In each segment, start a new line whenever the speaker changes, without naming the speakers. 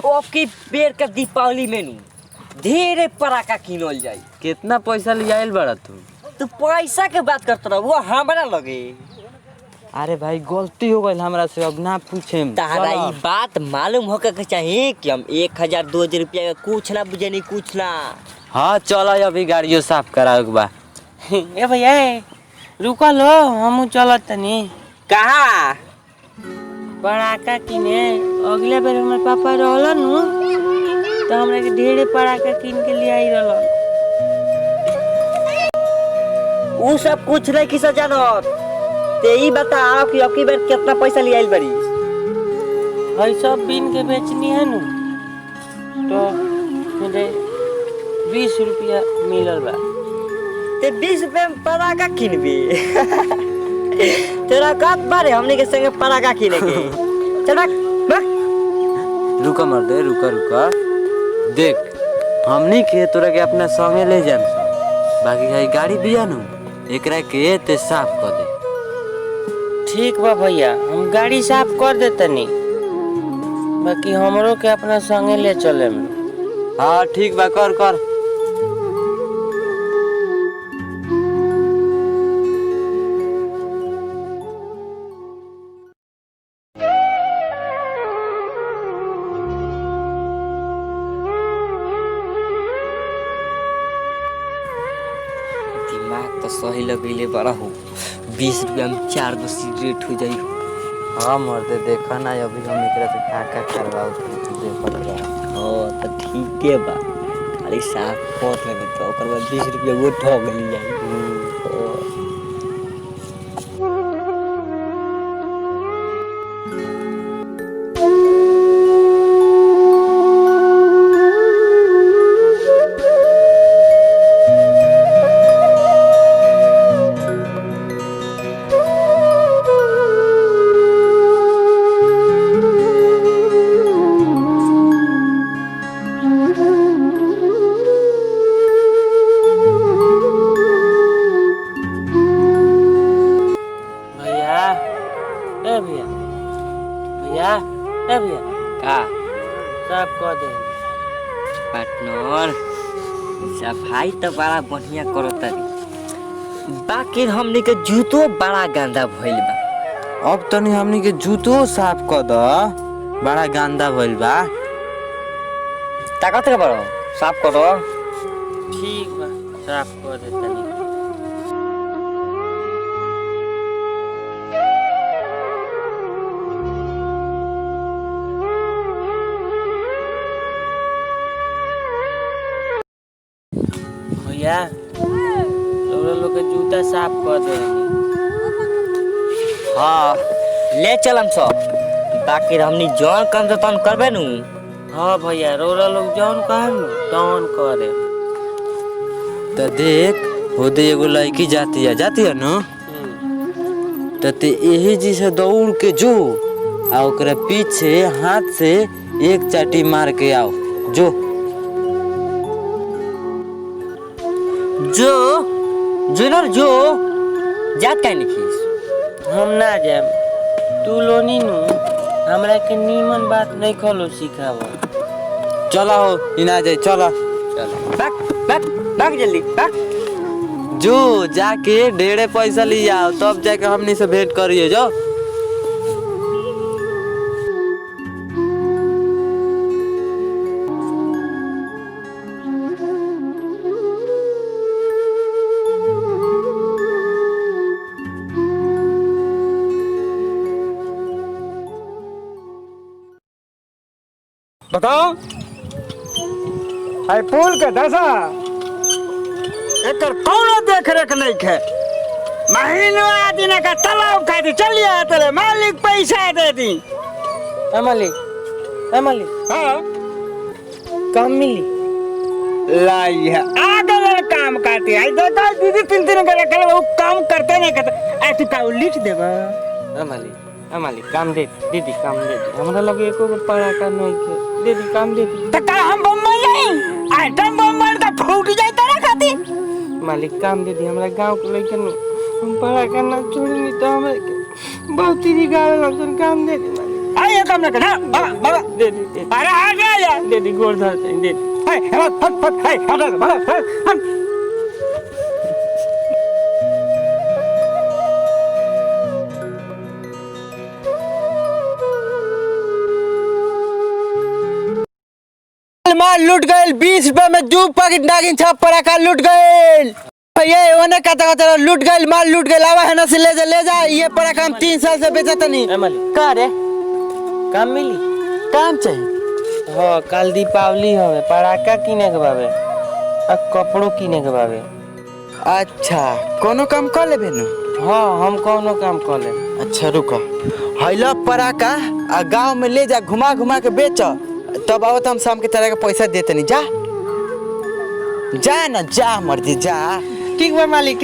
अब की बेर का दीपावली में ढेरे पटाखा किनल जाई।
कितना पैसा लियाइल बड़ा
तू पैसा के बात करत रह, वो हमरा लगे।
अरे भाई गलती हो गई हमरा से, अब ना पूछे।
तारा ई बात मालूम होके के चाहिए कि हम 1000 2000 रुपया का कुछ ना बुझे नहीं कुछ ना।
हाँ चलो अभी गाड़ियों साफ कराओ के बा।
ए भैया रुको लो, हम चलत तनी।
कहाँ?
पटाखा किने। अगले बेर हमारे पापा रहलन तो हमरा के ढेरे पटाखा किन के ले आई रहलन।
वो सब कुछ नहीं किसा जानत। ते ही बताओ कि अब की बार कितना पैसा ले आइल बड़ी?
हई सब बीन के बेचनी है नु तो मुझे 20 रुपया मिलल बा।
ते 20 रुपया में पटाखा किनबी? तेरा कब बारे हमने के संगे पटाखा किने के? चल बक।
रुका मर्दे रुका देख, हमनी के तोरा के अपना संगे ले जाम सब। बाकी है गाड़ी बिया नु एकरा के ते साफ कर दे।
ठीक बा भैया, हम गाड़ी साफ कर देतनी, बाकी हमरो के अपना संगे ले चले में।
हाँ ठीक बा, कर
दिमाग तो सही लगेले बड़ा हो। 20 रुपया में 4 गो सिगरेट हो जाई।
हाँ मर्दे देखा ना अभी हम एकरा से का करवाओ तुझे पता।
हाँ तो ठीक है बा, खाली साफ कर लगे तो ओकर बाद 20 रुपया वो ठग ले जाई।
भैया
का
साफ कर दे।
पार्टनर सफाई तो बड़ा बढ़िया करता रे, बाकी हमनी के जूतो बड़ा गंदा भइल बा।
अब तनी हमनी के जूतो साफ कर द, बड़ा गंदा भइल बा।
ताकत के बड़ो साफ करो।
ठीक बा साफ कर देतनी। भैया लोग के जूता साफ कर दे।
हाँ ले चलम सब, बाकी हमनी जौन काम तो तन करबे नु।
हाँ भैया रोरा लोग जौन कहन तौन करे।
तो देख हो दे एगो लड़की जाती है न, तो ते यही जी से दौड़ के जो आ ओकरा पीछे हाथ से एक चाटी मार के आओ। जो
जुनर जो जात काहे नहीं खीस?
हम ना जाम, तू लोनी नु हमरा के नीमन बात नहीं खोलो सिखावा।
चला हो इना जाए, चला
भाग जल्दी भाग।
जो जाके ढेरे पैसा ले आओ, तब जाके हमनी से भेंट करिए। जो
बताओ है पुल के दशा एकर कौनो देख रेख नहीं है। महीनवा दिन का तालाब खाती चलिए तेरे मालिक पैसा दे दी।
मालिक
हाँ
कम मिली
लाई है आगे काम करती है। देखो दीदी 3 करे वो काम करते नहीं करते। ऐसे का लिख देगा।
मालिक काम दे दीदी, काम दे दी। हमरा लगे एको गो पटाखा नहीं के दीदी, काम दे दी।
तो का हम बम्बई नहीं आइटम बम्बई का फूट जाए तेरा खाती।
मालिक काम दे दी, हमरा गांव के लइकन हम पटाखा ना छोड़ी नहीं तो हमरा के बहुत ही गावे लगन। काम दे दी मालिक।
ये काम ना कर बाबा
दे दी
अरे आ गया यार
दे दी गोड़ धर दे दी
हाय फट फट हाय हट
माल लूट गए 20 रुपए में 2 पैकेट नागिन छाप पराका लूट गए ये ओने कहता लूट गए माल लूट गए आवा है ना से ले जा ये पराका हम 3 साल से बेचा तनी
ए मालिक
का रे
काम मिली
काम चाहिए
हाँ कल दीपावली हवे पटाखा किने के बाबे आ कपड़ों किने के बाबे
अच्छा कोनो काम कर लेबे न
हाँ हम कौनो काम कर ले
अच्छा रुको हैला पराका आ गांव में ले जा घुमा घुमा के बेच तब आओ तो हम शाम के तरह का पैसा देते नहीं जा ना जा मर्जी जा
ठीक बा मालिक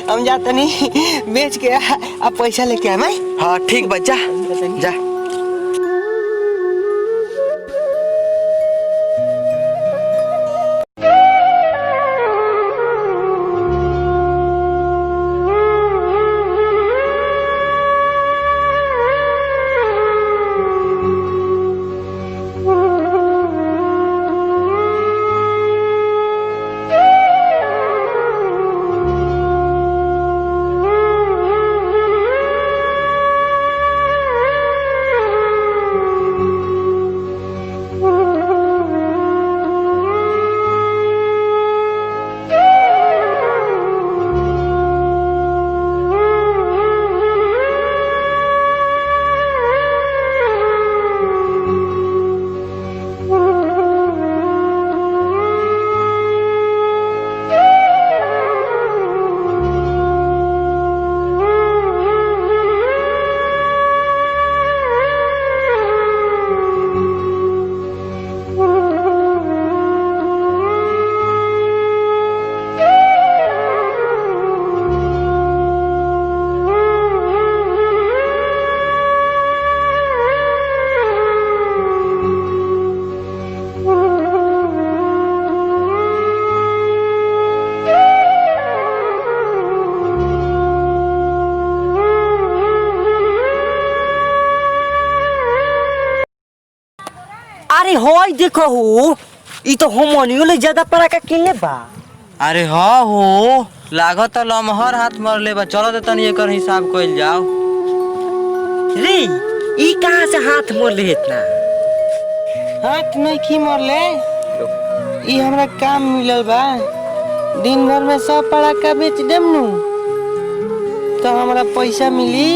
हम जाते नहीं बेच के अब पैसा लेके आए मैं
हाँ ठीक बा जा जा
अरे होय देखो हो ई तो हमनियो ले ज्यादा पराका किनले बा।
अरे हाँ हो लागत लमहर हाथ मार ले बा चलो तनी एकर हिसाब कइल जाओ
रे ई कहां से हाथ मोड़ ले इतना
हाथ नहीं की मरले ई हमरा काम मिलल बा दिन भर में सब पटाखा बेच देम नु तो हमरा पैसा मिली